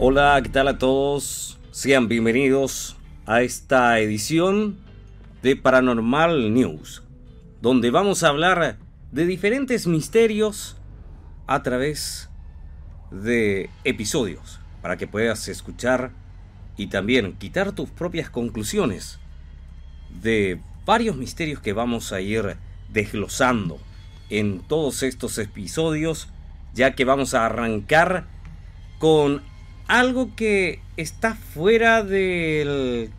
Hola, ¿qué tal a todos? Sean bienvenidos a esta edición de Paranormal News, donde vamos a hablar de diferentes misterios a través de episodios, para que puedas escuchar y también quitar tus propias conclusiones de varios misterios que vamos a ir desglosando en todos estos episodios, ya que vamos a arrancar con algo que está fuera del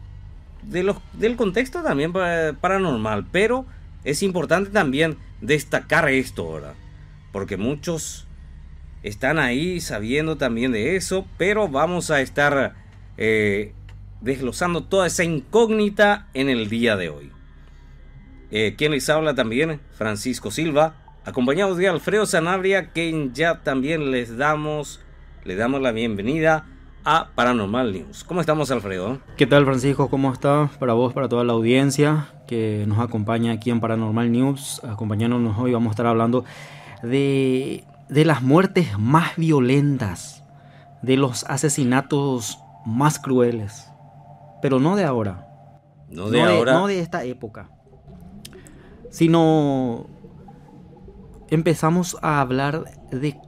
contexto también paranormal, pero es importante también destacar esto, ¿verdad? Porque muchos están ahí sabiendo también de eso, pero vamos a estar desglosando toda esa incógnita en el día de hoy. Quien les habla también, Francisco Silva, acompañados de Alfredo Sanabria, quien ya también le damos la bienvenida a Paranormal News. ¿Cómo estamos, Alfredo? ¿Qué tal, Francisco? ¿Cómo estás? Para vos, para toda la audiencia que nos acompaña aquí en Paranormal News. Acompañándonos hoy vamos a estar hablando de las muertes más violentas, de los asesinatos más crueles, pero no de ahora. No de esta época, sino empezamos a hablar de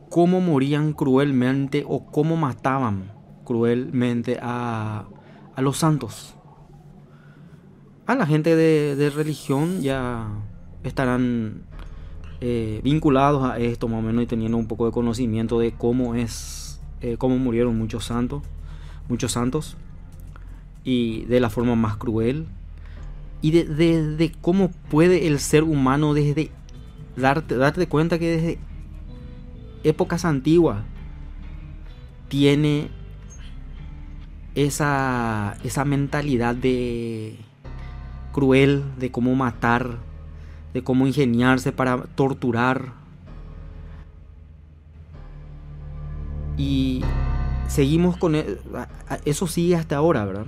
cómo morían cruelmente o cómo mataban cruelmente a los santos. A la gente de religión ya estarán vinculados a esto más o menos y teniendo un poco de conocimiento de cómo murieron muchos santos y de la forma más cruel y de cómo puede el ser humano desde darte cuenta que desde épocas antiguas tiene esa mentalidad de cruel, de cómo matar, de cómo ingeniarse para torturar. Y seguimos con eso sigue hasta ahora, ¿verdad?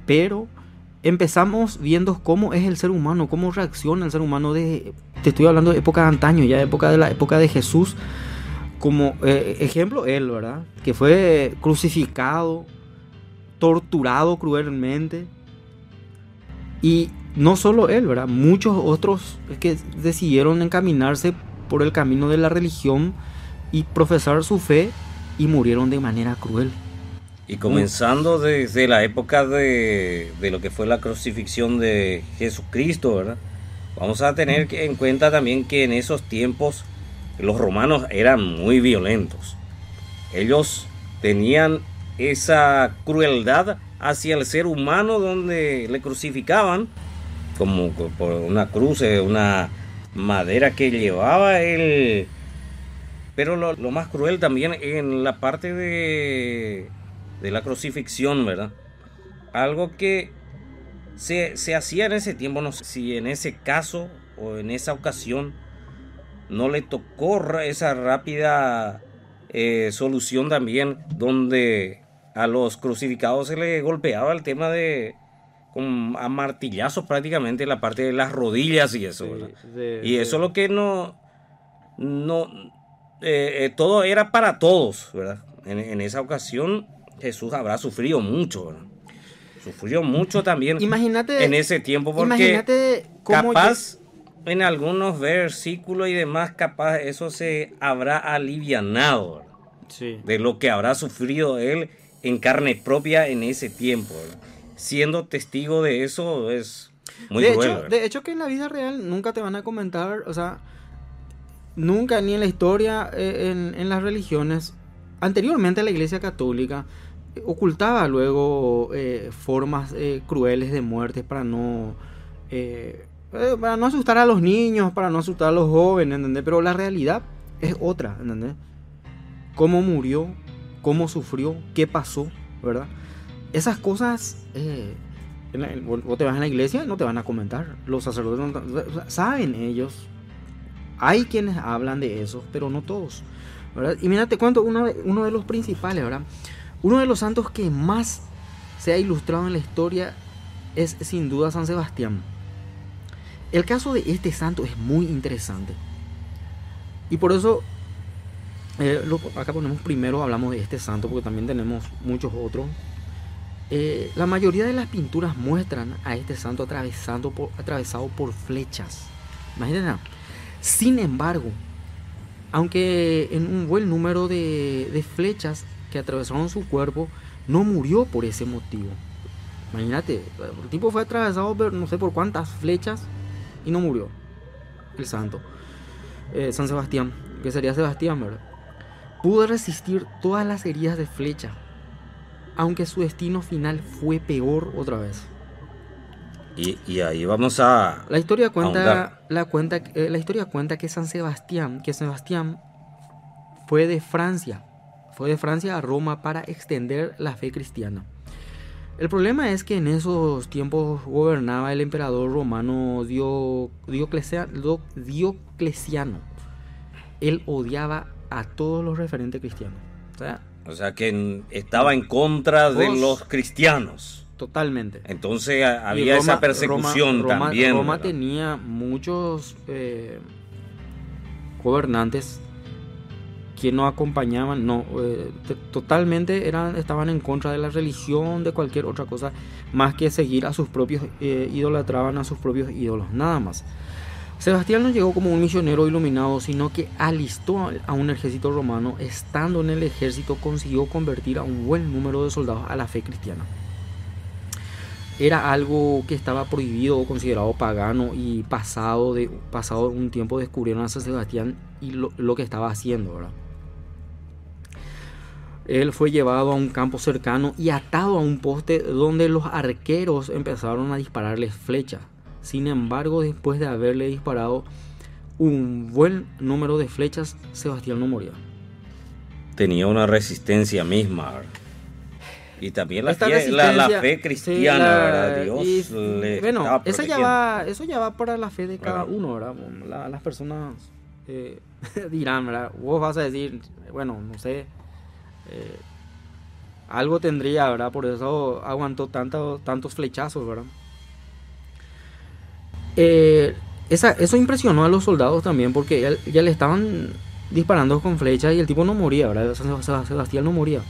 Pero empezamos viendo cómo es el ser humano, cómo reacciona el ser humano te estoy hablando de época de antaño, ya de la época de Jesús. Como ejemplo él, ¿verdad? Que fue crucificado, torturado cruelmente. Y no solo él, ¿verdad? Muchos otros que decidieron encaminarse por el camino de la religión y profesar su fe y murieron de manera cruel. Y comenzando desde la época de lo que fue la crucifixión de Jesucristo, ¿verdad? Vamos a tener en cuenta también que en esos tiempos los romanos eran muy violentos. Ellos tenían esa crueldad hacia el ser humano, donde le crucificaban como por una cruz, una madera que llevaba él. Pero lo más cruel también en la parte de la crucifixión, ¿verdad? Algo que se hacía en ese tiempo, no sé si en ese caso o en esa ocasión no le tocó esa rápida solución también, donde a los crucificados se les golpeaba el tema a martillazos prácticamente la parte de las rodillas y eso, ¿verdad? Y eso es lo que todo era para todos, ¿verdad? En esa ocasión Jesús habrá sufrido mucho, ¿verdad? Sufrió mucho también. Imagínate en ese tiempo, porque capaz en algunos versículos y demás, capaz eso se habrá alivianado, ¿verdad? Sí. De lo que habrá sufrido él en carne propia en ese tiempo, ¿verdad? Siendo testigo de eso es muy cruel. De hecho que en la vida real nunca te van a comentar, o sea, nunca ni en la historia, en las religiones, anteriormente la Iglesia Católica ocultaba luego formas crueles de muerte para no asustar a los niños, para no asustar a los jóvenes, ¿entendés? Pero la realidad es otra, ¿entendés? Cómo murió, cómo sufrió, qué pasó, ¿verdad? Esas cosas, vos te vas a la iglesia y no te van a comentar. Los sacerdotes saben ellos. Hay quienes hablan de eso, pero no todos, ¿verdad? Y mira, te cuento uno de los principales, ¿verdad? Uno de los santos que más se ha ilustrado en la historia es sin duda San Sebastián. El caso de este santo es muy interesante. Y por eso Acá ponemos primero, hablamos de este santo porque también tenemos muchos otros. La mayoría de las pinturas muestran a este santo atravesado por flechas. Imagínense. Sin embargo, aunque en un buen número de flechas que atravesaron su cuerpo, no murió por ese motivo. Imagínate, el tipo fue atravesado por no sé por cuántas flechas y no murió. El santo. San Sebastián, que sería Sebastián, ¿verdad? Pudo resistir todas las heridas de flecha, aunque su destino final fue peor otra vez. Y ahí vamos a... La historia cuenta que Sebastián fue de Francia a Roma para extender la fe cristiana. El problema es que en esos tiempos gobernaba el emperador romano Diocleciano. Él odiaba a todos los referentes cristianos. O sea que estaba en contra de los cristianos. Totalmente. Entonces había esa persecución también. Roma tenía muchos gobernantes que no acompañaban, totalmente estaban en contra de la religión, de cualquier otra cosa, más que seguir a sus propios, idolatraban a sus propios ídolos, nada más. Sebastián no llegó como un misionero iluminado, sino que alistó a un ejército romano. Estando en el ejército consiguió convertir a un buen número de soldados a la fe cristiana. Era algo que estaba prohibido o considerado pagano, y pasado un tiempo descubrieron a San Sebastián y lo que estaba haciendo, ¿verdad? Él fue llevado a un campo cercano y atado a un poste donde los arqueros empezaron a dispararle flechas. Sin embargo, después de haberle disparado un buen número de flechas, Sebastián no murió. Tenía una resistencia misma, ¿verdad? Y también la fe cristiana, sí, ¿verdad? Dios le estaba protegiendo. Eso ya va para la fe de cada uno, ¿verdad? Las personas dirán, ¿verdad? Vos vas a decir, bueno, no sé, algo tendría, ¿verdad? Por eso aguantó tantos flechazos, ¿verdad? Eso impresionó a los soldados también, porque ya le estaban disparando con flechas y el tipo no moría, ¿verdad? Sebastián no moría.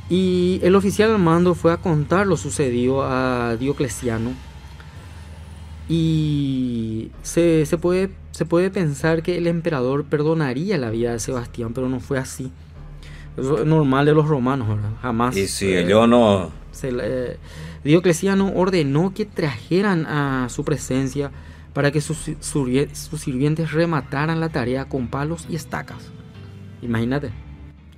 Y el oficial al mando fue a contar lo sucedido a Diocleciano. Y se puede pensar que el emperador perdonaría la vida de Sebastián, pero no fue así. Eso es normal de los romanos, ¿verdad? Jamás. Y si yo no... Diocleciano ordenó que trajeran a su presencia para que sus sirvientes remataran la tarea con palos y estacas. Imagínate.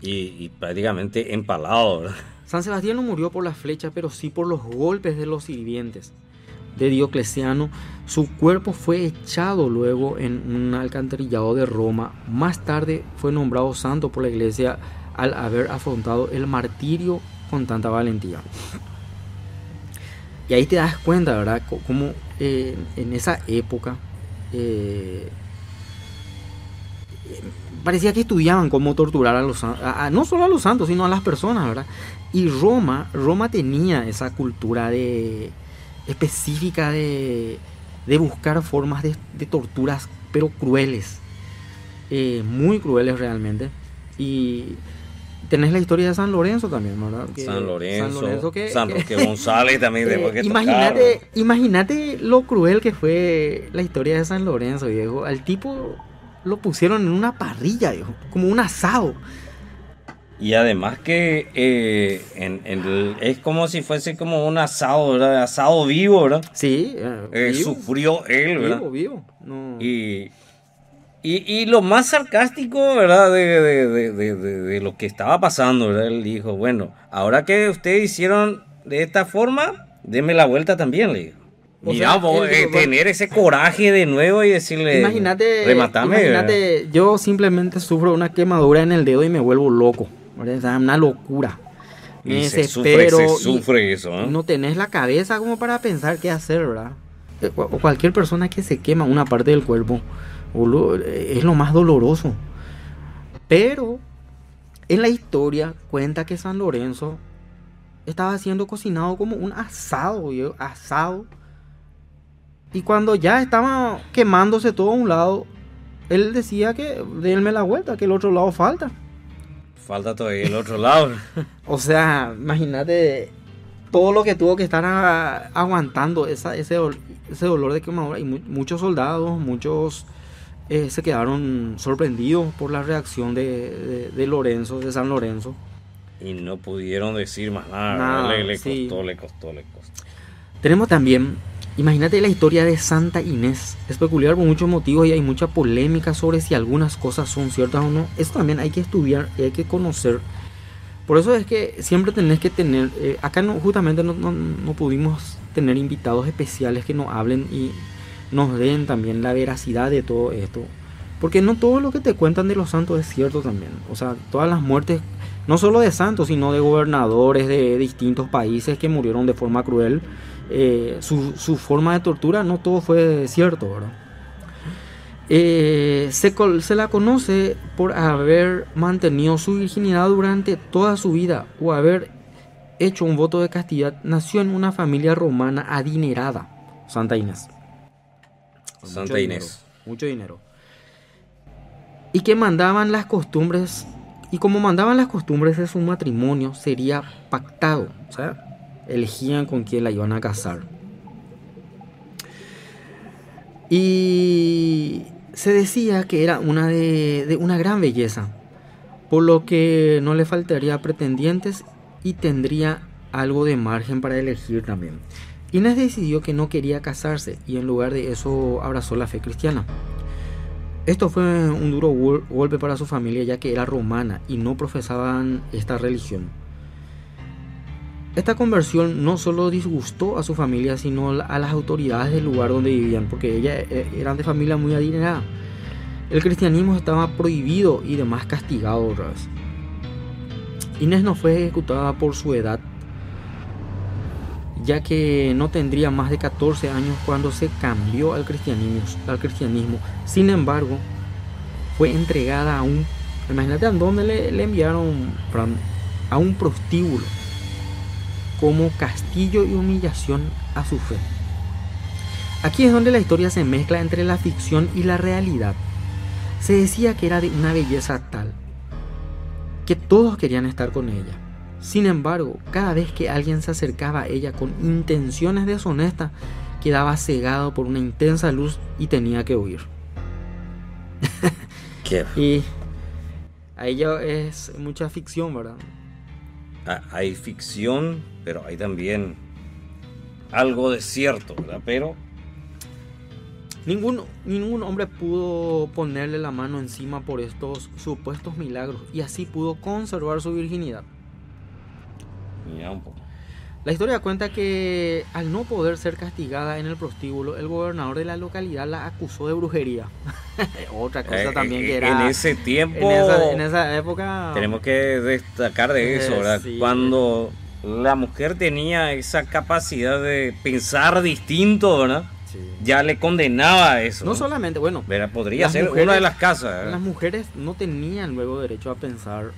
Y prácticamente empalado, ¿verdad? San Sebastián no murió por las flechas, pero sí por los golpes de los sirvientes de Diocleciano. Su cuerpo fue echado luego en un alcantarillado de Roma. Más tarde fue nombrado santo por la iglesia al haber afrontado el martirio con tanta valentía. Y ahí te das cuenta, ¿verdad? Cómo en esa época parecía que estudiaban cómo torturar a los santos, no solo a los santos, sino a las personas, ¿verdad? Y Roma tenía esa cultura específica de buscar formas de torturas, pero crueles, muy crueles realmente. Y tenés la historia de San Lorenzo también, ¿verdad? San Lorenzo San Roque González también. Imagínate lo cruel que fue la historia de San Lorenzo, viejo. Al tipo lo pusieron en una parrilla, viejo, como un asado. Y además que es como si fuese como un asado, ¿verdad? Asado vivo, ¿verdad? Sí. Vivo. Sufrió él, ¿verdad? Vivo. No. Y lo más sarcástico, ¿verdad? De lo que estaba pasando, ¿verdad? Él dijo, bueno, ahora que ustedes hicieron de esta forma, denme la vuelta también, le dijo. Tener ese coraje de nuevo y decirle, rematame. Imagínate, yo simplemente sufro una quemadura en el dedo y me vuelvo loco. Es una locura. Se sufre eso, ¿eh? No tenés la cabeza como para pensar qué hacer, ¿verdad? O cualquier persona que se quema una parte del cuerpo es lo más doloroso. Pero en la historia cuenta que San Lorenzo estaba siendo cocinado como un asado. Y cuando ya estaba quemándose todo a un lado, él decía que denme la vuelta, que el otro lado falta. Falta todavía el otro lado. O sea, imagínate todo lo que tuvo que estar aguantando ese dolor de quemadura. Y muchos soldados, muchos se quedaron sorprendidos por la reacción de Lorenzo, de San Lorenzo. Y no pudieron decir más nada. Le costó. Tenemos también, imagínate la historia de Santa Inés. Es peculiar por muchos motivos y hay mucha polémica sobre si algunas cosas son ciertas o no. Eso también hay que estudiar y hay que conocer. Por eso es que siempre tenés que tener, acá justamente no pudimos tener invitados especiales que nos hablen y nos den también la veracidad de todo esto. Porque no todo lo que te cuentan de los santos es cierto también. O sea, todas las muertes, no solo de santos, sino de gobernadores de distintos países que murieron de forma cruel. Su forma de tortura, no todo fue cierto, ¿verdad? Se la conoce por haber mantenido su virginidad durante toda su vida o haber hecho un voto de castidad. Nació en una familia romana adinerada, Santa Inés. Santa Inés. Mucho dinero. Y que mandaban las costumbres, y como mandaban las costumbres de su matrimonio, sería pactado, o sea, elegían con quién la iban a casar. Y se decía que era una de una gran belleza, por lo que no le faltaría pretendientes y tendría algo de margen para elegir también. Inés decidió que no quería casarse y en lugar de eso abrazó la fe cristiana. Esto fue un duro golpe para su familia, ya que era romana y no profesaban esta religión. Esta conversión no solo disgustó a su familia, sino a las autoridades del lugar donde vivían, porque ellas eran de familia muy adinerada. El cristianismo estaba prohibido y demás castigado otra vez. Inés no fue ejecutada por su edad, ya que no tendría más de 14 años cuando se cambió al cristianismo. Sin embargo, fue entregada a un... Imagínate a dónde le enviaron, a un prostíbulo, como castigo y humillación a su fe. Aquí es donde la historia se mezcla entre la ficción y la realidad. Se decía que era de una belleza tal que todos querían estar con ella. Sin embargo, cada vez que alguien se acercaba a ella con intenciones deshonestas, quedaba cegado por una intensa luz y tenía que huir. Y a ella es mucha ficción, ¿verdad? Hay ficción, pero hay también algo de cierto, ¿verdad? Pero ningún hombre pudo ponerle la mano encima por estos supuestos milagros y así pudo conservar su virginidad. Mira un poco. La historia cuenta que al no poder ser castigada en el prostíbulo, el gobernador de la localidad la acusó de brujería. Otra cosa también que era... En ese tiempo... En esa época... Tenemos que destacar de eso, ¿verdad? Sí. Cuando la mujer tenía esa capacidad de pensar distinto, ¿verdad? Sí. Ya le condenaba a eso. No solamente, bueno... ¿verdad? Podría ser una de las casas, ¿verdad? Las mujeres no tenían luego derecho a pensar...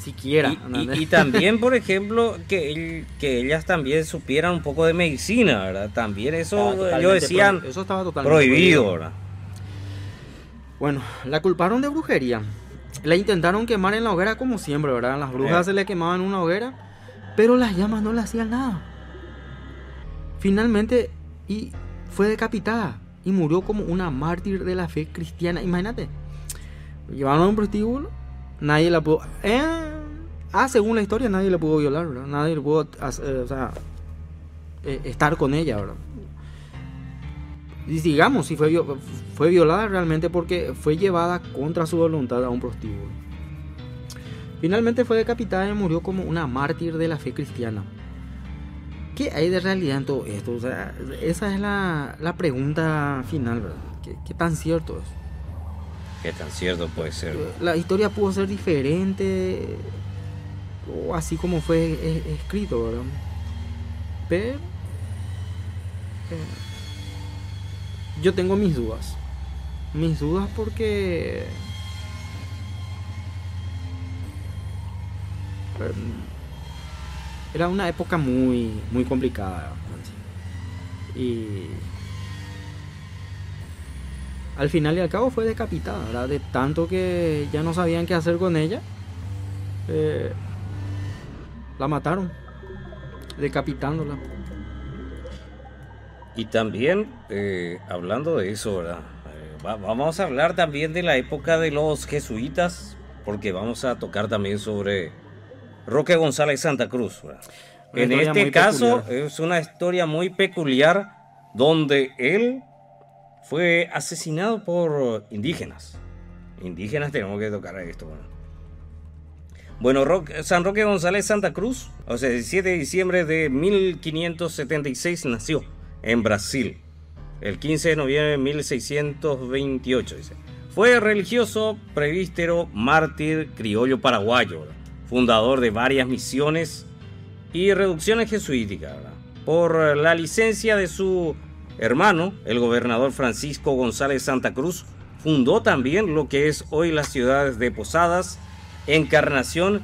siquiera. Y también, por ejemplo, que ellas también supieran un poco de medicina, ¿verdad? También eso, ellos decían, eso estaba totalmente prohibido, ¿verdad? Bueno, la culparon de brujería. La intentaron quemar en la hoguera como siempre, ¿verdad? Las brujas se le quemaban en una hoguera, pero las llamas no le hacían nada. Finalmente, fue decapitada y murió como una mártir de la fe cristiana. Imagínate, llevaron a un prostíbulo. Nadie la pudo... según la historia, nadie la pudo violar, ¿verdad? Nadie la pudo estar con ella, ¿verdad? Y digamos, si fue violada realmente porque fue llevada contra su voluntad a un prostíbulo. Finalmente fue decapitada y murió como una mártir de la fe cristiana. ¿Qué hay de realidad en todo esto? O sea, esa es la pregunta final, ¿verdad? ¿Qué tan cierto es? ¿Qué tan cierto puede ser? La historia pudo ser diferente o así como fue escrito, ¿verdad? Pero yo tengo mis dudas porque era una época muy muy complicada y al final y al cabo fue decapitada, ¿verdad? De tanto que ya no sabían qué hacer con ella, la mataron, decapitándola. Y también, hablando de eso, ¿verdad? Vamos a hablar también de la época de los jesuitas, porque vamos a tocar también sobre Roque González Santa Cruz, ¿verdad? En este caso es una historia muy peculiar donde él fue asesinado por indígenas. Indígenas tenemos que tocar esto, ¿verdad? Bueno, San Roque González Santa Cruz, o sea, el 17 de diciembre de 1576 nació en Brasil. El 15 de noviembre de 1628, dice. Fue religioso, presbítero, mártir, criollo paraguayo, ¿verdad? Fundador de varias misiones y reducciones jesuíticas, ¿verdad? Por la licencia de su hermano, el gobernador Francisco González Santa Cruz, fundó también lo que es hoy las ciudades de Posadas, Encarnación.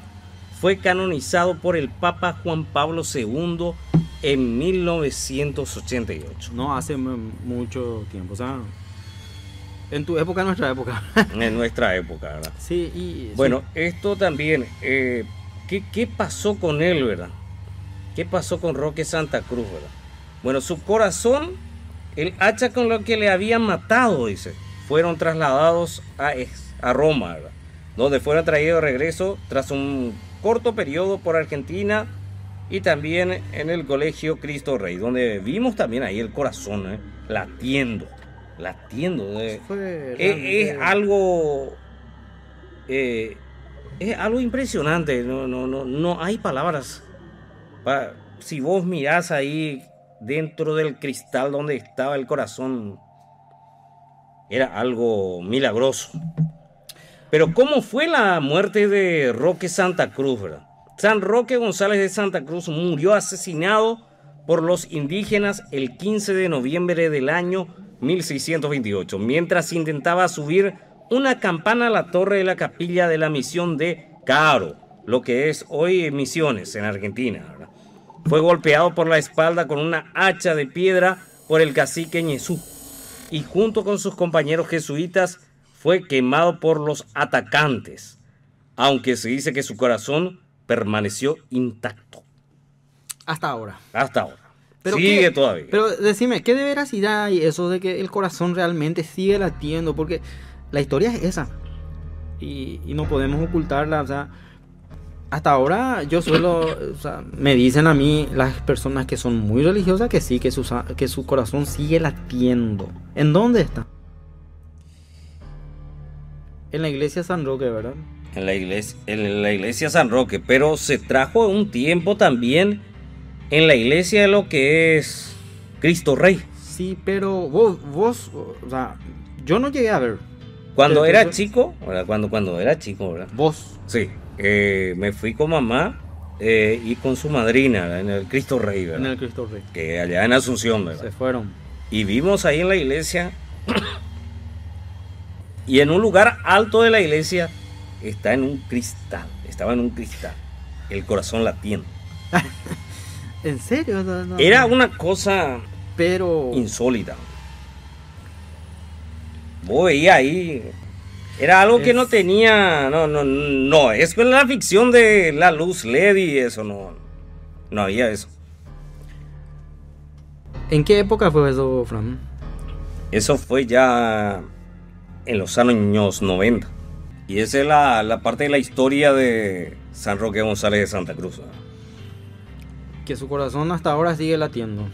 Fue canonizado por el Papa Juan Pablo II en 1988. No hace mucho tiempo, o sea, en tu época, en nuestra época. En nuestra época, ¿verdad? Sí, y bueno, sí. Esto también, ¿qué pasó con él, verdad? ¿Qué pasó con Roque Santa Cruz, verdad? Bueno, su corazón, el hacha con lo que le habían matado, dice, fueron trasladados a Roma, ¿verdad? Donde fueron traídos de regreso tras un corto periodo por Argentina y también en el colegio Cristo Rey, donde vimos también ahí el corazón, latiendo. Es algo impresionante, no hay palabras. Si vos mirás ahí dentro del cristal donde estaba el corazón, era algo milagroso. Pero ¿cómo fue la muerte de Roque Santa Cruz, verdad? San Roque González de Santa Cruz murió asesinado por los indígenas el 15 de noviembre del año 1628, mientras intentaba subir una campana a la torre de la capilla de la misión de Caro, lo que es hoy Misiones en Argentina, ¿verdad? Fue golpeado por la espalda con una hacha de piedra por el cacique Ñezú y junto con sus compañeros jesuitas fue quemado por los atacantes, aunque se dice que su corazón permaneció intacto. Hasta ahora. Pero sigue todavía. Pero decime, ¿qué de veracidad hay eso de que el corazón realmente sigue latiendo? Porque la historia es esa. Y no podemos ocultarla. O sea, hasta ahora yo me dicen a mí las personas que son muy religiosas que sí, que su corazón sigue latiendo. ¿En dónde está? En la iglesia San Roque, ¿verdad? En la iglesia San Roque, pero se trajo un tiempo también en la iglesia de lo que es Cristo Rey. Sí, pero vos, o sea, yo no llegué a ver. Cuando era chico, ¿verdad? Cuando era chico, ¿verdad? ¿Vos? Sí, me fui con mamá y con su madrina, ¿verdad? En el Cristo Rey, ¿verdad? En el Cristo Rey. Que allá en Asunción, ¿verdad? Se fueron. Y vimos ahí en la iglesia y en un lugar alto de la iglesia estaba en un cristal, el corazón latiendo. ¿En serio? No. Era una cosa insólita. Vos veías ahí, era algo que no tenía, no, es con la ficción de la luz LED y eso, no había eso. ¿En qué época fue eso, Fran? Eso fue ya en los años 90. Y esa es la parte de la historia de San Roque González de Santa Cruz, ¿no? Que su corazón hasta ahora sigue latiendo.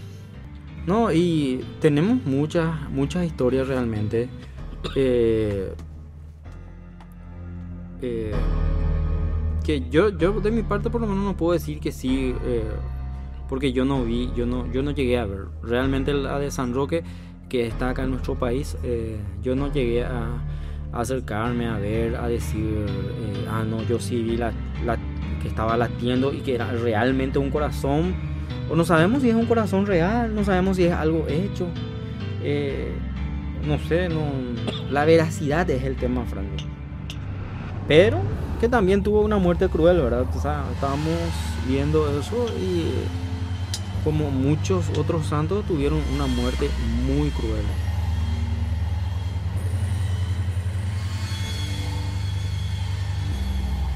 No, y tenemos muchas historias realmente. Que yo de mi parte por lo menos no puedo decir que sí, porque yo no llegué a ver. Realmente la de San Roque, que está acá en nuestro país, yo no llegué a acercarme a ver, a decir, no, yo sí vi que estaba latiendo y que era realmente un corazón, o no sabemos si es un corazón real, no sabemos si es algo hecho, no sé, la veracidad es el tema, Fran. Pero que también tuvo una muerte cruel, ¿verdad? O sea, estábamos viendo eso y como muchos otros santos tuvieron una muerte muy cruel.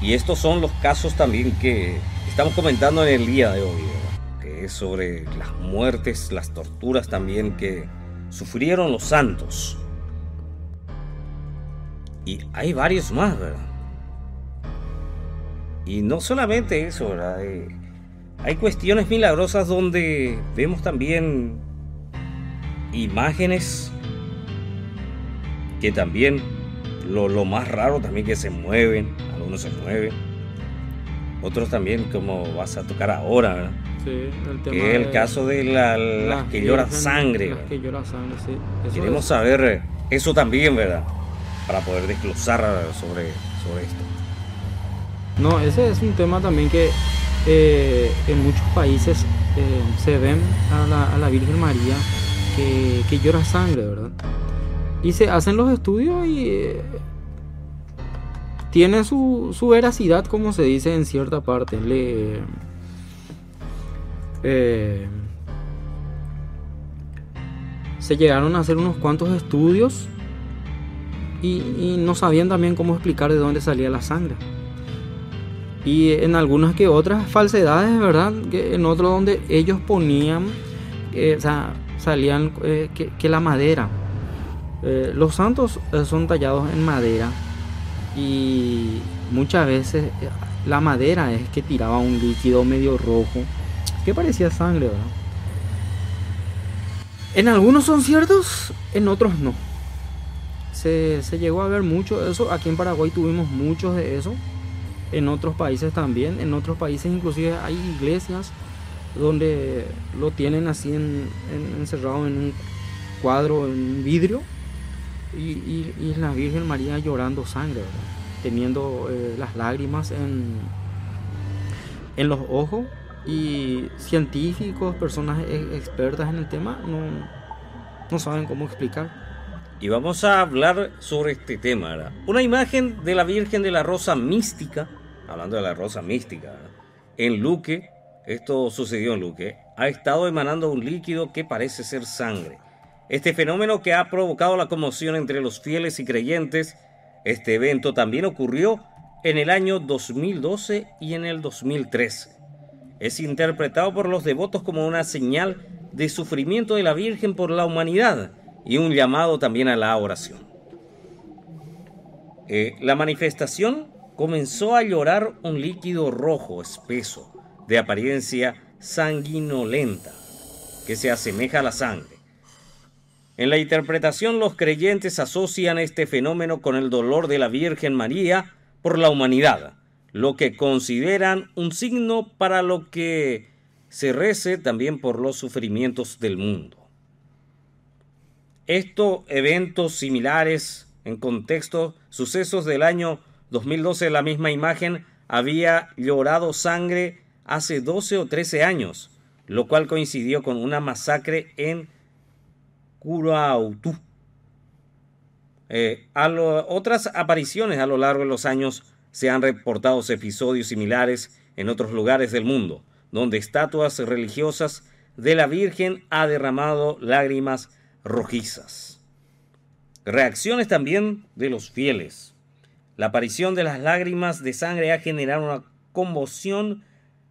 Y estos son los casos también que estamos comentando en el día de hoy, ¿verdad? Que es sobre las muertes, las torturas también que sufrieron los santos. Y hay varios más, ¿verdad? Y no solamente eso, ¿verdad? Hay cuestiones milagrosas donde vemos también imágenes que también, lo más raro también, que se mueven, algunos se mueven, otros también, como vas a tocar ahora, ¿verdad? Sí, el tema que es el caso de las que lloran sangre. Las que lloran sangre, sí. Queremos saber eso también, ¿verdad? Para poder desglosar sobre esto. No, ese es un tema también que en muchos países se ven a la Virgen María que llora sangre, ¿verdad? Y se hacen los estudios y tiene su veracidad, como se dice en cierta parte. Se llegaron a hacer unos cuantos estudios y no sabían también cómo explicar de dónde salía la sangre. Y en algunas que otras falsedades, ¿verdad? Que en otro donde ellos ponían, salían que la madera. Los santos son tallados en madera y muchas veces la madera es que tiraba un líquido medio rojo que parecía sangre, ¿verdad? En algunos son ciertos, en otros no. Se llegó a ver mucho de eso. Aquí en Paraguay tuvimos muchos de eso. En otros países también. En otros países inclusive hay iglesias donde lo tienen así encerrado en un cuadro, en un vidrio. Y la Virgen María llorando sangre, ¿verdad? Teniendo las lágrimas en los ojos. Y científicos, personas expertas en el tema, no saben cómo explicar. Y vamos a hablar sobre este tema, ¿verdad? Una imagen de la Virgen de la Rosa Mística, hablando de la Rosa Mística, ¿verdad? En Luque, esto sucedió en Luque, ha estado emanando un líquido que parece ser sangre. Este fenómeno que ha provocado la conmoción entre los fieles y creyentes, este evento también ocurrió en el año 2012 y en el 2013. Es interpretado por los devotos como una señal de sufrimiento de la Virgen por la humanidad y un llamado también a la oración. La manifestación comenzó a llorar un líquido rojo espeso, de apariencia sanguinolenta, que se asemeja a la sangre. En la interpretación, los creyentes asocian este fenómeno con el dolor de la Virgen María por la humanidad, lo que consideran un signo para lo que se rece también por los sufrimientos del mundo. Estos eventos similares en contexto, sucesos del año 2012, la misma imagen había llorado sangre hace 12 o 13 años, lo cual coincidió con una masacre en Curautú. Otras apariciones a lo largo de los años se han reportado episodios similares en otros lugares del mundo, donde estatuas religiosas de la Virgen ha derramado lágrimas rojizas. Reacciones también de los fieles. La aparición de las lágrimas de sangre ha generado una conmoción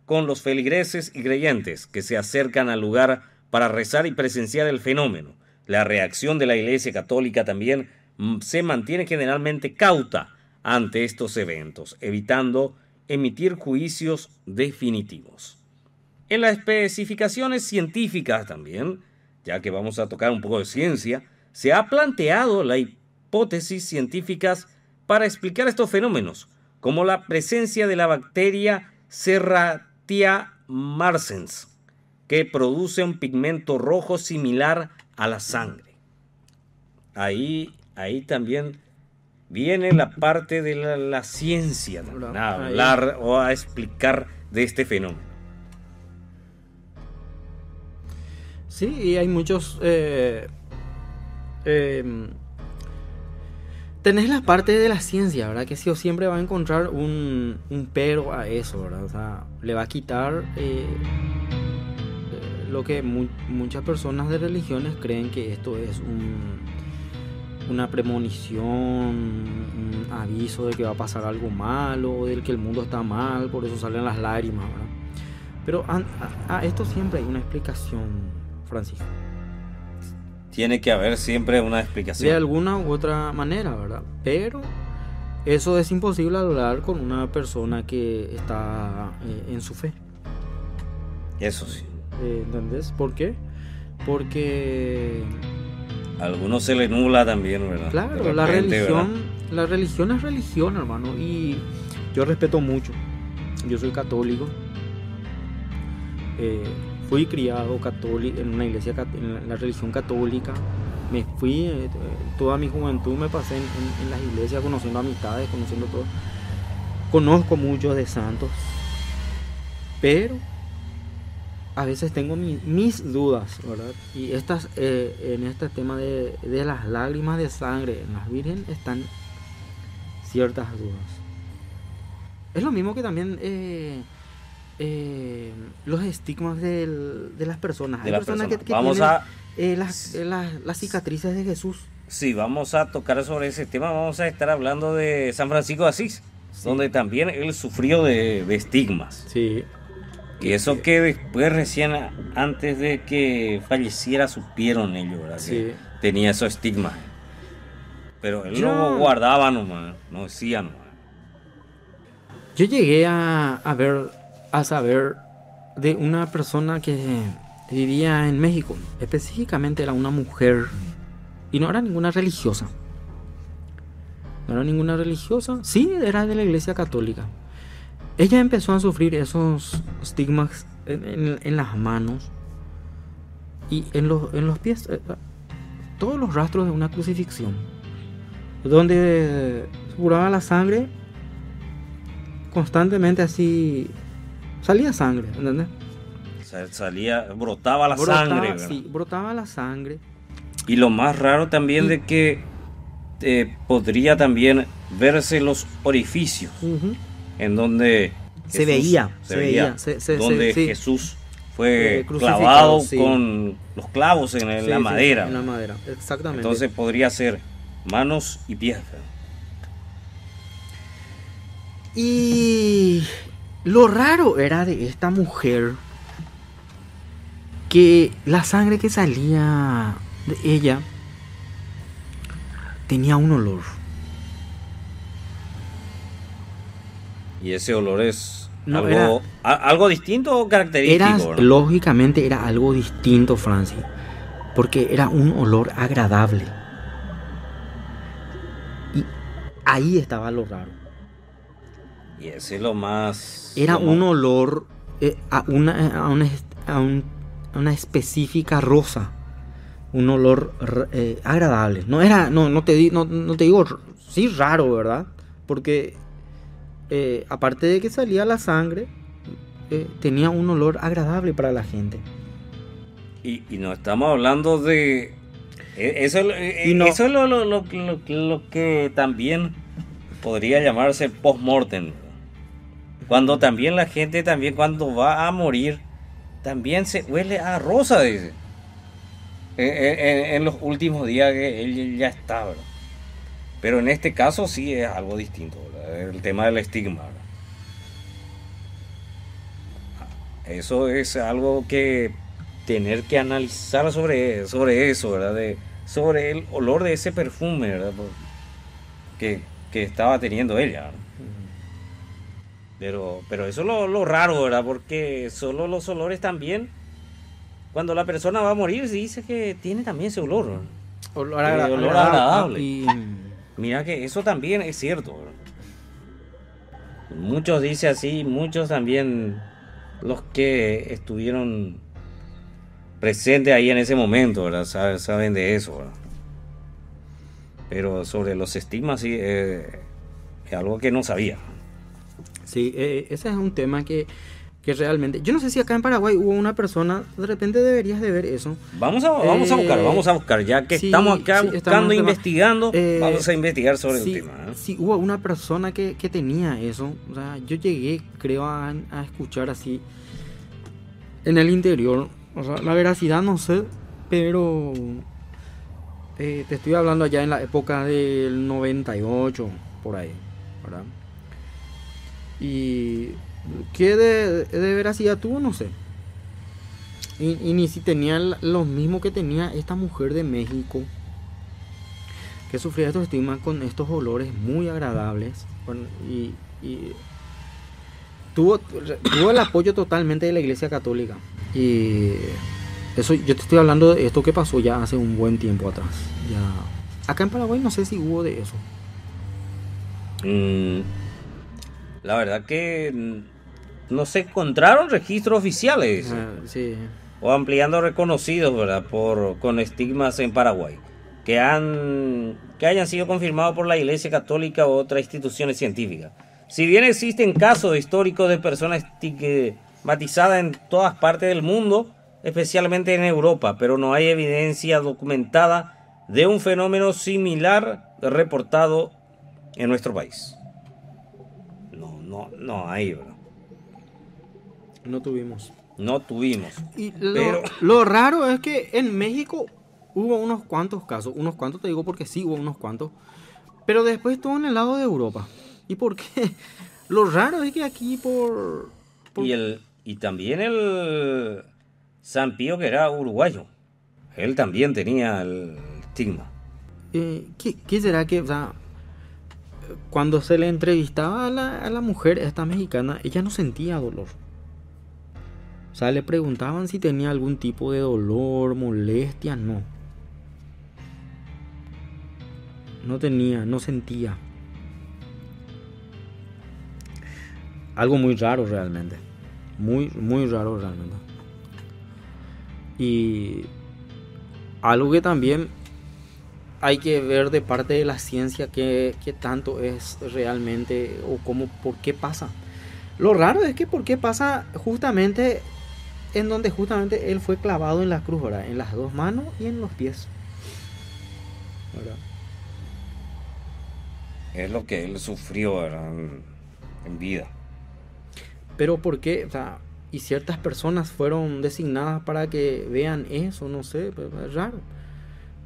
con los feligreses y creyentes que se acercan al lugar para rezar y presenciar el fenómeno. La reacción de la Iglesia Católica también se mantiene generalmente cauta ante estos eventos, evitando emitir juicios definitivos. En las especificaciones científicas también, ya que vamos a tocar un poco de ciencia, se ha planteado la hipótesis científicas para explicar estos fenómenos, como la presencia de la bacteria Serratia marsens, que produce un pigmento rojo similar a la sangre. Ahí también viene la parte de la ciencia, a hablar o a explicar de este fenómeno. Sí, y hay muchos... tenés la parte de la ciencia, ¿verdad? Que sí o siempre va a encontrar un pero a eso, ¿verdad? O sea, le va a quitar lo que muchas personas de religiones creen que esto es una premonición, un aviso de que va a pasar algo malo, de que el mundo está mal, por eso salen las lágrimas, ¿verdad? Pero a esto siempre hay una explicación, Francisco. Tiene que haber siempre una explicación. De alguna u otra manera, ¿verdad? Pero eso es imposible hablar con una persona que está en su fe. Eso sí. ¿Entendés? ¿Por qué? Porque a algunos se le nubla también, ¿verdad? claro, De repente, la religión, ¿verdad? la religión es religión, hermano, y yo respeto mucho. Yo soy católico. Fui criado católico en una iglesia, en la religión católica. Me fui, toda mi juventud me pasé en las iglesias, conociendo amistades, conociendo todo. Conozco muchos de santos, pero a veces tengo mis dudas, ¿verdad? Y en este tema de las lágrimas de sangre en las virgen están ciertas dudas. Es lo mismo que también los estigmas de las personas. Hay personas que Vamos tienen las cicatrices de Jesús. Sí, vamos a tocar sobre ese tema. Vamos a estar hablando de San Francisco de Asís, donde también él sufrió de estigmas. Sí. Y eso que después, recién antes de que falleciera, supieron ellos, ¿verdad? Sí. Que tenía esos estigmas. Pero él lo guardaba nomás, no decía nomás. Yo llegué a saber de una persona que vivía en México. Específicamente era una mujer. Y no era ninguna religiosa. No era ninguna religiosa. Sí, era de la iglesia católica. Ella empezó a sufrir esos estigmas en las manos y en los pies. Todos los rastros de una crucifixión. Donde curaba la sangre. Constantemente así. Salía sangre, ¿entendés? Brotaba la sangre, ¿verdad? Sí, brotaba la sangre. Y lo más raro también de que podría también verse los orificios. Uh-huh. En donde se veía. Donde Jesús fue clavado con los clavos en la madera. En la madera, exactamente. Entonces podría ser manos y pies. Y lo raro era de esta mujer que la sangre que salía de ella tenía un olor. Y ese olor es algo distinto o característico. Lógicamente era algo distinto, Francis, porque era un olor agradable. Y ahí estaba lo raro. Y ese es lo más... Era un olor a una específica rosa. Un olor agradable. No te digo sí raro, ¿verdad? Porque aparte de que salía la sangre, tenía un olor agradable para la gente. Y no estamos hablando de... Eso es lo que también podría llamarse post-mortem. Cuando también la gente, cuando va a morir, también se huele a rosa, dice. En los últimos días que él ya está, ¿verdad? Pero en este caso sí es algo distinto, ¿verdad? El tema del estigma, ¿verdad? Eso es algo que tener que analizar sobre eso, ¿verdad? Sobre el olor de ese perfume, ¿verdad? Que estaba teniendo ella, ¿verdad? Pero eso es lo raro, ¿verdad? Porque solo los olores también, cuando la persona va a morir, se dice que tiene también ese olor, ¿verdad? Olor agradable. Y mira que eso también es cierto, ¿verdad? Muchos dicen así, muchos también, los que estuvieron presentes ahí en ese momento, ¿verdad? Saben de eso, ¿verdad? Pero sobre los estigmas sí, es algo que no sabía. Sí, ese es un tema que realmente... Yo no sé si acá en Paraguay hubo una persona... De repente deberías de ver eso. Vamos a buscar. Ya que estamos acá buscando, investigando, vamos a investigar sobre el tema. Sí, hubo una persona que tenía eso. O sea, yo llegué, creo, a escuchar así en el interior. O sea, la veracidad no sé, pero te estoy hablando allá en la época del 98, por ahí, ¿verdad? Y qué de veracidad tuvo, no sé. Y ni si tenía lo mismo que tenía esta mujer de México, que sufría estos estigmas con estos olores muy agradables. Y tuvo el apoyo totalmente de la Iglesia Católica. Y eso, yo te estoy hablando de esto que pasó ya hace un buen tiempo atrás. Ya. Acá en Paraguay no sé si hubo de eso. La verdad que no se encontraron registros oficiales Sí. o ampliando reconocidos, ¿verdad? Con estigmas en Paraguay que hayan sido confirmados por la Iglesia Católica u otras instituciones científicas. Si bien existen casos históricos de personas estigmatizadas en todas partes del mundo, especialmente en Europa, pero no hay evidencia documentada de un fenómeno similar reportado en nuestro país. No hay, ¿verdad? No tuvimos. No tuvimos. Y pero lo raro es que en México hubo unos cuantos casos. Unos cuantos te digo porque sí hubo unos cuantos. Pero después todo en el lado de Europa. ¿Y por qué? Lo raro es que aquí por... Y también el San Pío, que era uruguayo. Él también tenía el estigma. ¿Qué será que, o sea, cuando se le entrevistaba a la mujer esta mexicana, ella no sentía dolor? O sea, le preguntaban si tenía algún tipo de dolor, molestia, no. No tenía, no sentía. Algo muy raro realmente. Muy, muy raro realmente. Y algo que también hay que ver de parte de la ciencia que tanto es realmente o cómo, por qué pasa. Lo raro es que por qué pasa justamente en donde justamente él fue clavado en la cruz, ¿verdad? En las dos manos y en los pies, ¿verdad? Es lo que él sufrió, ¿verdad? En vida. Pero por qué, o sea, y ciertas personas fueron designadas para que vean eso, no sé, pero es raro.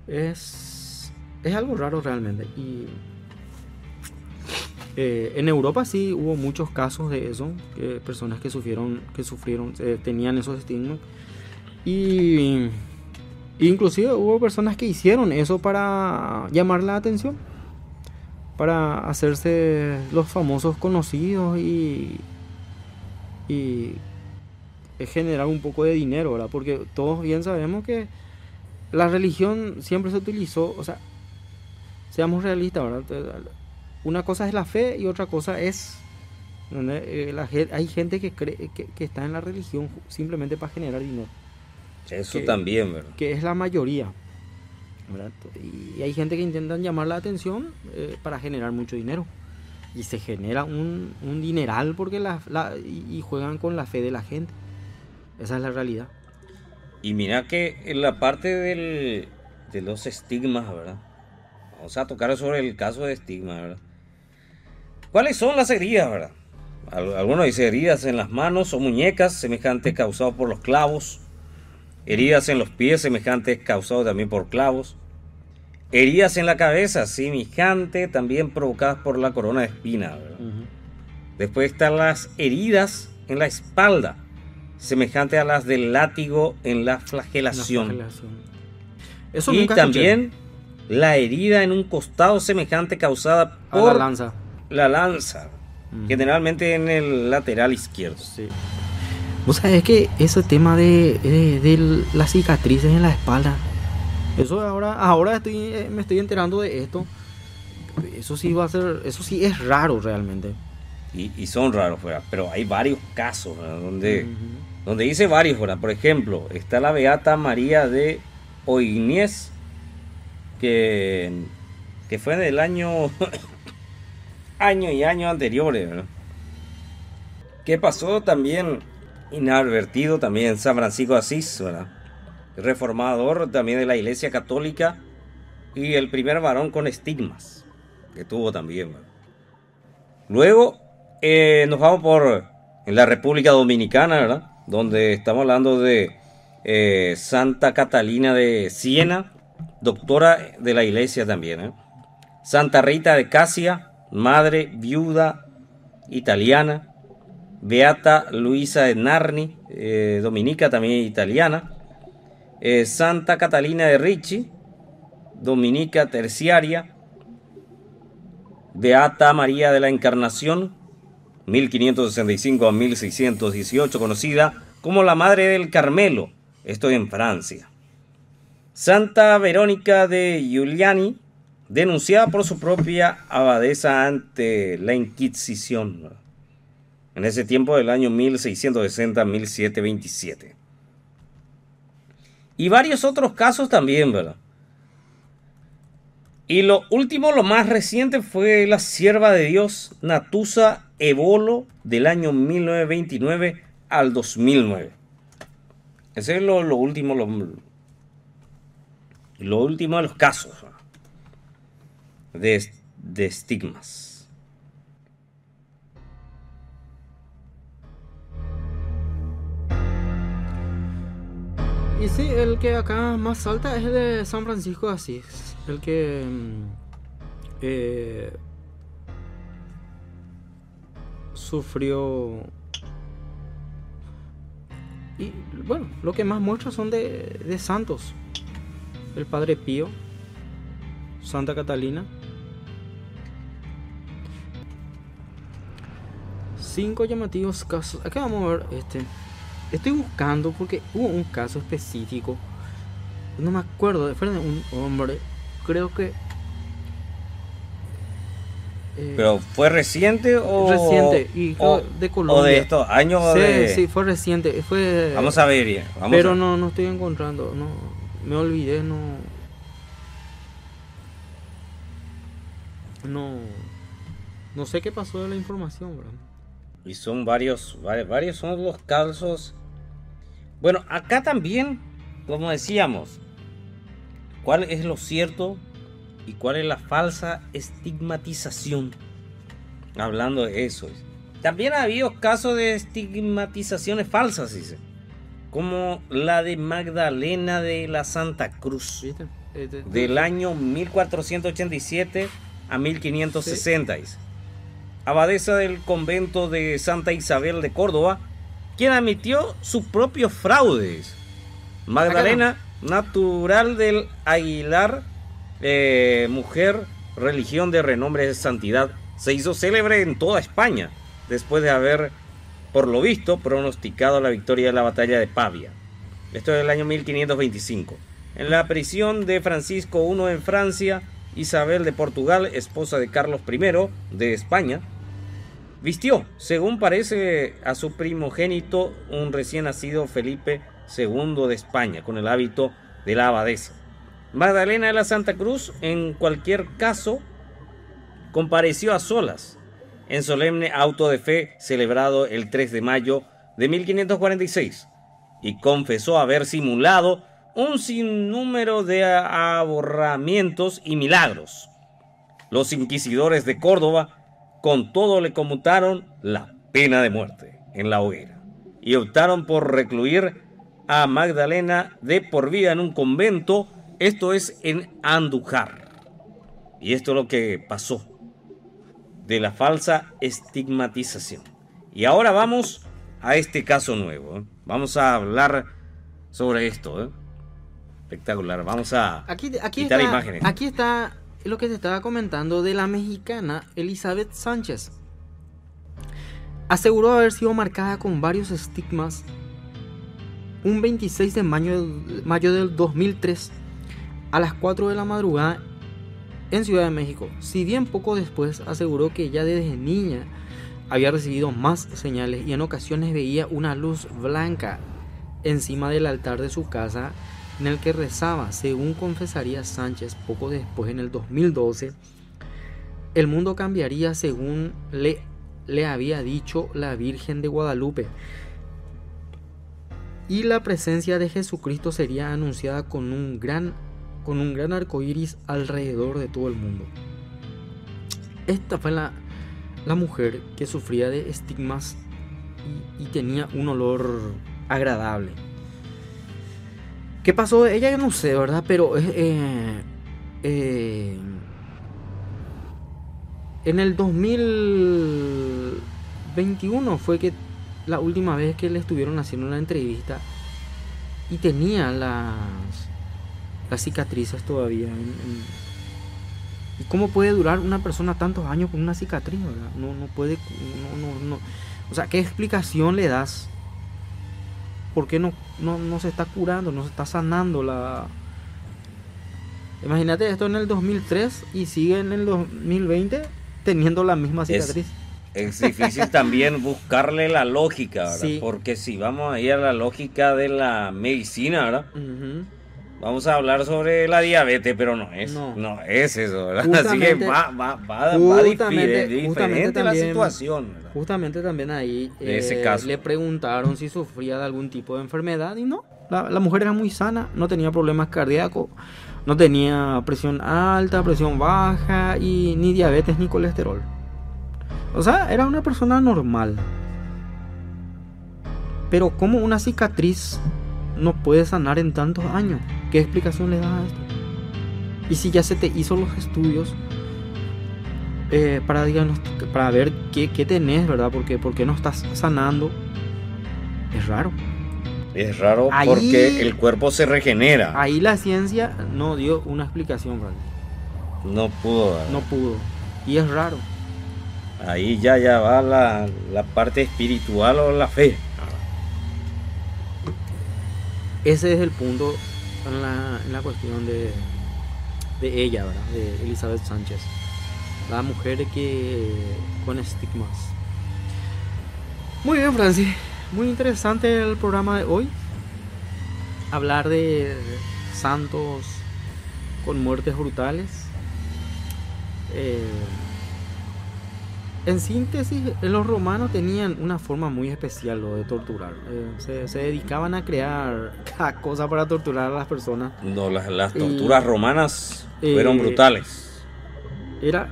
Es algo raro realmente. Y en Europa sí hubo muchos casos de eso, que personas que sufrieron, tenían esos estigmas. Y inclusive hubo personas que hicieron eso para llamar la atención, para hacerse los famosos conocidos y generar un poco de dinero, ¿verdad? Porque todos bien sabemos que la religión siempre se utilizó, o sea, seamos realistas, ¿verdad? Una cosa es la fe y otra cosa es... hay gente que cree que está en la religión simplemente para generar dinero. Eso también, ¿verdad? Que es la mayoría, ¿verdad? Y hay gente que intentan llamar la atención para generar mucho dinero. Y se genera un dineral porque y juegan con la fe de la gente. Esa es la realidad. Y mira que en la parte de los estigmas, ¿verdad? Vamos a tocar sobre el caso de estigma, ¿verdad? ¿Cuáles son las heridas, verdad? Algunos dicen heridas en las manos o muñecas semejantes causadas por los clavos. Heridas en los pies semejantes causadas también por clavos. Heridas en la cabeza semejantes también provocadas por la corona de espinas, ¿verdad? Uh-huh. Después están las heridas en la espalda semejantes a las del látigo en la flagelación. Eso y también la herida en un costado semejante causada por la lanza, generalmente en el lateral izquierdo. Sí. Vos sabés que ese tema de las cicatrices en la espalda, eso ahora me estoy enterando de esto. Eso sí va a ser, eso sí es raro realmente. Y son raros, ¿verdad? Pero hay varios casos, ¿verdad? Donde dice varios, ¿verdad? Por ejemplo, está la beata María de Oignies, que fue en el año y años anteriores, ¿verdad? Que pasó también inadvertido también San Francisco de Asís, ¿verdad? Reformador también de la Iglesia Católica y el primer varón con estigmas que tuvo también, ¿verdad? Luego nos vamos en la República Dominicana, ¿verdad? Donde estamos hablando de Santa Catalina de Siena, doctora de la iglesia también, ¿eh? Santa Rita de Casia, madre viuda italiana. Beata Luisa de Narni, dominica también italiana. Santa Catalina de Ricci, dominica terciaria. Beata María de la Encarnación, 1565 a 1618, conocida como la Madre del Carmelo, esto en Francia. Santa Verónica de Giuliani, denunciada por su propia abadesa ante la Inquisición, en ese tiempo del año 1660 a 1727. Y varios otros casos también, ¿verdad? Y lo último, lo más reciente, fue la sierva de Dios Natusa Ebolo del año 1929 al 2009. Ese es lo último, lo último de los casos de estigmas. Y sí, el que acá más salta es el de San Francisco de Asís. El que sufrió. Y bueno, lo que más muestra son de santos. El Padre Pío, Santa Catalina. 5 llamativos casos. Acá vamos a ver este. Estoy buscando porque hubo un caso específico. No me acuerdo. Fue de un hombre. Creo que. ¿Pero fue reciente o...? Reciente. Y de Colombia. ¿O de estos años? Sí, fue reciente. Fue, vamos a ver ya. Pero no estoy encontrando. No, me olvidé. No sé qué pasó de la información, bro. Y son varios son los casos. Bueno, acá también, como decíamos, ¿cuál es lo cierto y cuál es la falsa estigmatización? Hablando de eso. También ha habido casos de estigmatizaciones falsas, dice, como la de Magdalena de la Santa Cruz, del año 1487 a 1560. Sí. Abadesa del convento de Santa Isabel de Córdoba, quien admitió sus propios fraudes. Magdalena, natural del Aguilar, mujer, religión de renombre de santidad, se hizo célebre en toda España, después de haber, por lo visto, pronosticado la victoria de la batalla de Pavia. Esto es del año 1525. En la prisión de Francisco I en Francia, Isabel de Portugal, esposa de Carlos I de España, vistió, según parece, a su primogénito, un recién nacido Felipe II de España, con el hábito de la abadesa. Magdalena de la Santa Cruz, en cualquier caso, compareció a solas en solemne auto de fe celebrado el 3 de mayo de 1546 y confesó haber simulado un sinnúmero de aborramientos y milagros. Los inquisidores de Córdoba con todo le conmutaron la pena de muerte en la hoguera y optaron por recluir a Magdalena de por vida en un convento, esto es en Andújar. Y esto es lo que pasó de la falsa estigmatización. Y ahora vamos a este caso nuevo, ¿eh? Vamos a hablar sobre esto, ¿eh? Espectacular. Vamos a quitar imágenes. Aquí está lo que te estaba comentando de la mexicana Elizabeth Sánchez. Aseguró haber sido marcada con varios estigmas un 26 de mayo del 2003 a las 4 de la madrugada en Ciudad de México. Si bien poco después aseguró que ya desde niña había recibido más señales y en ocasiones veía una luz blanca encima del altar de su casa en el que rezaba. Según confesaría Sánchez poco después, en el 2012, el mundo cambiaría según le había dicho la Virgen de Guadalupe y la presencia de Jesucristo sería anunciada con un gran arco iris alrededor de todo el mundo. Esta fue la mujer que sufría de estigmas y tenía un olor agradable. ¿Qué pasó de ella? Yo no sé, ¿verdad? Pero en el 2021 fue que la última vez que le estuvieron haciendo una entrevista y tenía las cicatrices todavía. ¿Y cómo puede durar una persona tantos años con una cicatriz, verdad? No puede, no. O sea, ¿qué explicación le das? ¿Por qué no se está curando, no se está sanando la... Imagínate esto en el 2003 y sigue en el 2020 teniendo la misma cicatriz. Es difícil también buscarle la lógica, ¿verdad? Sí. Porque si vamos a ir a la lógica de la medicina, ¿verdad? Uh-huh. Vamos a hablar sobre la diabetes, pero no es eso, ¿verdad? Así que va diferente la situación, ¿verdad? Justamente también ahí ese caso. Le preguntaron si sufría de algún tipo de enfermedad y no, la mujer era muy sana, no tenía problemas cardíacos, no tenía presión alta, presión baja y ni diabetes ni colesterol. O sea, era una persona normal. Pero ¿cómo una cicatriz no puede sanar en tantos años? ¿Qué explicación le das a esto? Y si ya se te hizo los estudios para ver qué tenés, ¿verdad? ¿Por qué no estás sanando? Es raro. Es raro ahí, porque el cuerpo se regenera. Ahí la ciencia no dio una explicación, ¿verdad? No pudo. ¿verdad? No pudo. Y es raro. Ahí ya va la parte espiritual o la fe. Ese es el punto en la cuestión de ella, ¿verdad? De Elizabeth Sánchez. La mujer que con estigmas. Muy bien, Francis. Muy interesante el programa de hoy. Hablar de santos con muertes brutales. En síntesis, los romanos tenían una forma muy especial de torturar. Se dedicaban a crear cada cosa para torturar a las personas. No, las torturas romanas fueron brutales. Era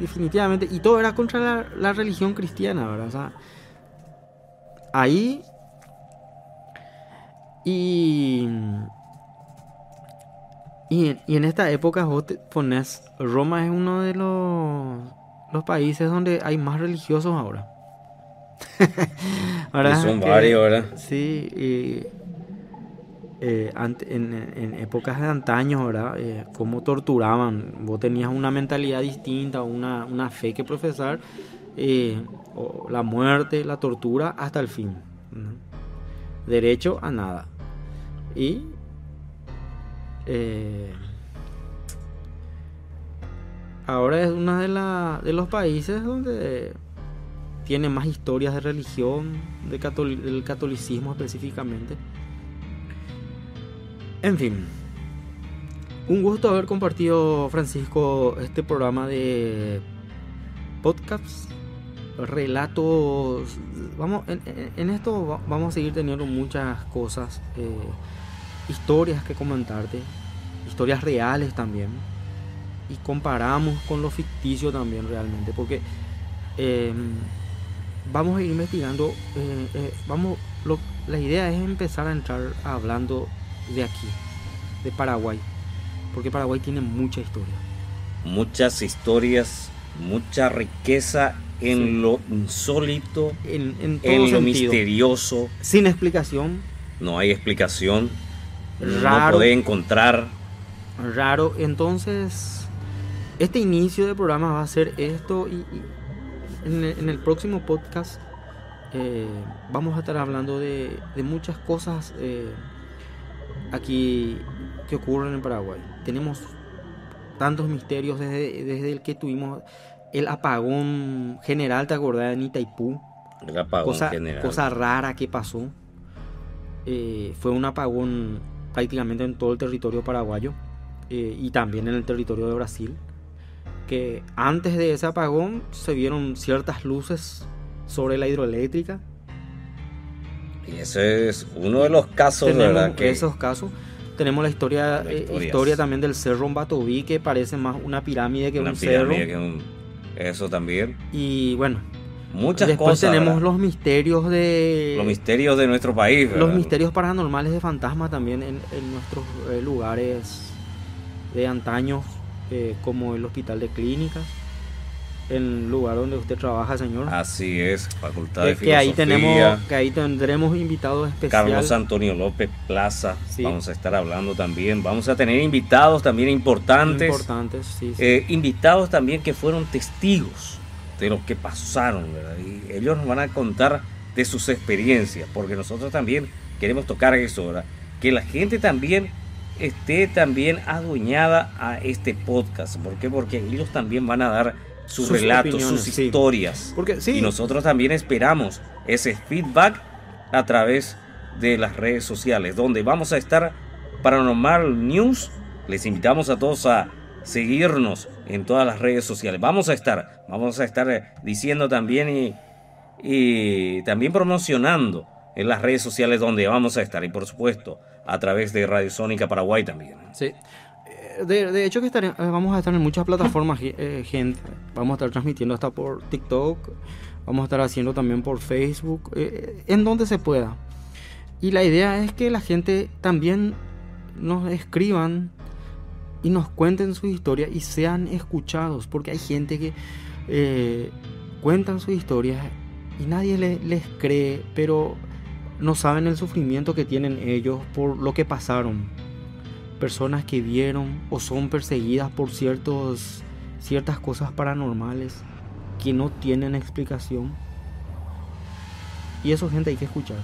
definitivamente, y todo era contra la religión cristiana, ¿verdad? O sea, ahí y en esta época vos te pones, Roma es uno de los países donde hay más religiosos ahora. ¿verdad? Y son varios, ¿verdad? Sí, en épocas de antaño, ¿verdad? Cómo torturaban. Vos tenías una mentalidad distinta, una fe que profesar, o la muerte, la tortura hasta el fin, ¿no? Derecho a nada. Y ahora es uno de los países donde tiene más historias de religión, del catolicismo específicamente. En fin, un gusto haber compartido, Francisco, este programa de podcasts, relatos. En esto vamos a seguir teniendo muchas cosas, historias que comentarte, historias reales también, y comparamos con lo ficticio también realmente, porque vamos a ir investigando, la idea es empezar a entrar hablando de aquí, de Paraguay, porque Paraguay tiene mucha historia. Muchas historias, mucha riqueza en lo insólito, en todo en lo sentido. misterioso. Sin explicación. No hay explicación. Raro. No podés encontrar. Raro. Entonces, este inicio de programa va a ser esto, y en el próximo podcast vamos a estar hablando de muchas cosas aquí que ocurren en Paraguay. Tenemos tantos misterios desde el que tuvimos el apagón general, ¿te acordás? En Itaipú. El apagón general. Cosa rara que pasó. Fue un apagón prácticamente en todo el territorio paraguayo, y también en el territorio de Brasil. Que antes de ese apagón se vieron ciertas luces sobre la hidroeléctrica. Y ese es uno de los casos, tenemos, ¿verdad? Esos casos. Tenemos la historia también del Cerro Mbatoví, que parece más una pirámide que un cerro. Eso también. Y bueno, muchas Después cosas. tenemos ¿verdad? los misterios de... Los misterios de nuestro país. ¿verdad? Los misterios paranormales de fantasmas también en nuestros lugares de antaño, como el Hospital de Clínicas, el lugar donde usted trabaja, señor. Así es, Facultad de que ahí Filosofía. que ahí tendremos invitados especiales. Carlos Antonio López Plaza, Sí. vamos a estar hablando también. Vamos a tener invitados también importantes. Sí. Invitados también que fueron testigos de lo que pasaron, ¿verdad? Y ellos nos van a contar de sus experiencias, porque nosotros también queremos tocar eso, ¿verdad? Que la gente también esté también adueñada a este podcast. ¿Por qué? Porque ellos también van a dar sus relatos, opiniones, sus sí. historias. Porque, sí. Y nosotros también esperamos ese feedback a través de las redes sociales, donde vamos a estar Paranormal News. Les invitamos a todos a seguirnos en todas las redes sociales. Vamos a estar diciendo también y también promocionando en las redes sociales donde vamos a estar. Y por supuesto, a través de Radio Sónica Paraguay también. Sí. De hecho que vamos a estar en muchas plataformas, gente. Vamos a estar transmitiendo hasta por TikTok. Vamos a estar haciendo también por Facebook, en donde se pueda. Y la idea es que la gente también nos escriban y nos cuenten su historia y sean escuchados. Porque hay gente que cuentan sus historias y nadie les cree, pero no saben el sufrimiento que tienen ellos por lo que pasaron. Personas que vieron o son perseguidas por ciertas cosas paranormales que no tienen explicación. Y eso, gente, hay que escuchar.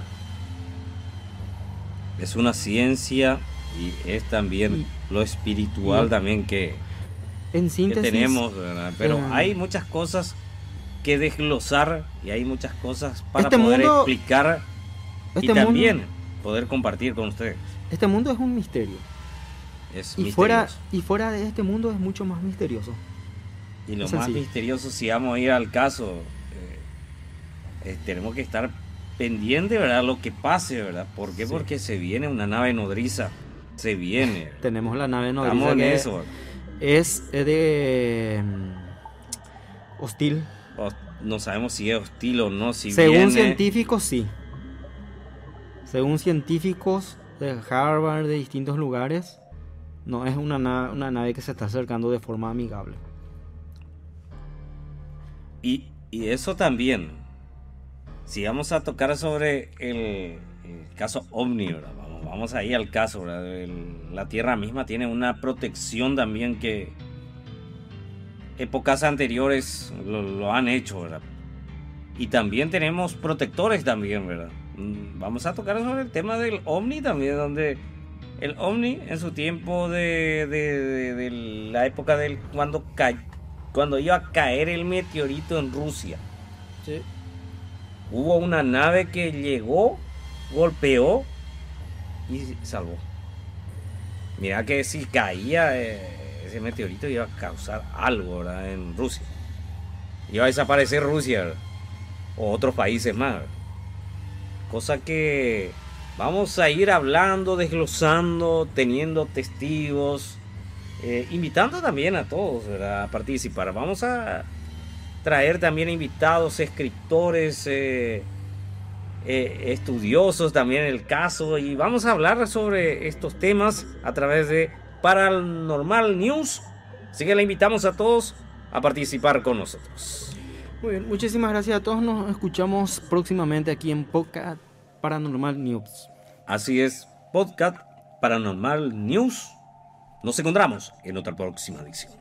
Es una ciencia y es también lo espiritual también que síntesis, tenemos, ¿verdad? Pero hay muchas cosas que desglosar y hay muchas cosas para poder explicar y también poder compartir con ustedes. Este mundo es un misterio. Y fuera de este mundo es mucho más misterioso. Y lo más misterioso, si vamos a ir al caso, tenemos que estar pendientes, ¿verdad? Lo que pase, ¿verdad? ¿Por qué? Sí. Porque se viene una nave nodriza. Se viene. Tenemos la nave nodriza. Que eso. Es de hostil. No sabemos si es hostil o no. Según científicos, sí. Según científicos de Harvard, de distintos lugares, no es una nave que se está acercando de forma amigable. Y eso también, si vamos a tocar sobre el caso OVNI, ¿verdad? Vamos ahí al caso, ¿verdad? La Tierra misma tiene una protección también que épocas anteriores lo han hecho, ¿verdad? Y también tenemos protectores también, ¿verdad? Vamos a tocar sobre el tema del OVNI también, donde el OVNI en su tiempo de la época del cuando iba a caer el meteorito en Rusia. Sí. Hubo una nave que llegó, golpeó y salvó. Mira que si caía ese meteorito iba a causar algo, ¿verdad? En Rusia. Iba a desaparecer Rusia, ¿verdad? O otros países más, ¿verdad? Cosa que vamos a ir hablando, desglosando, teniendo testigos, invitando también a todos, ¿verdad? A participar. Vamos a traer también invitados, escritores, estudiosos también en el caso, y vamos a hablar sobre estos temas a través de Paranormal News. Así que le invitamos a todos a participar con nosotros. Muy bien, muchísimas gracias a todos. Nos escuchamos próximamente aquí en Podcast Paranormal News. Así es, Podcast Paranormal News. Nos encontramos en otra próxima edición.